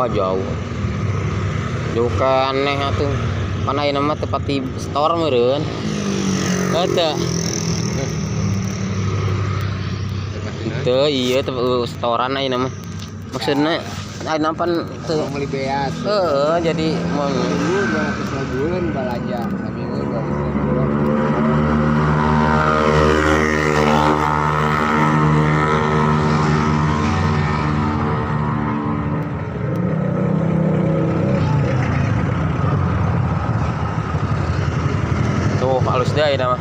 Oh jauh. Jauh kan aneh atuh. Mana ieu nama tempat di store meureun. Eta. Teu ieu teu storan ieu nama. Maksudna ayeuna pan teu beli beas. heeh jadi mau 250 balanja saminggu 250. Tuh halus deh ieu nama.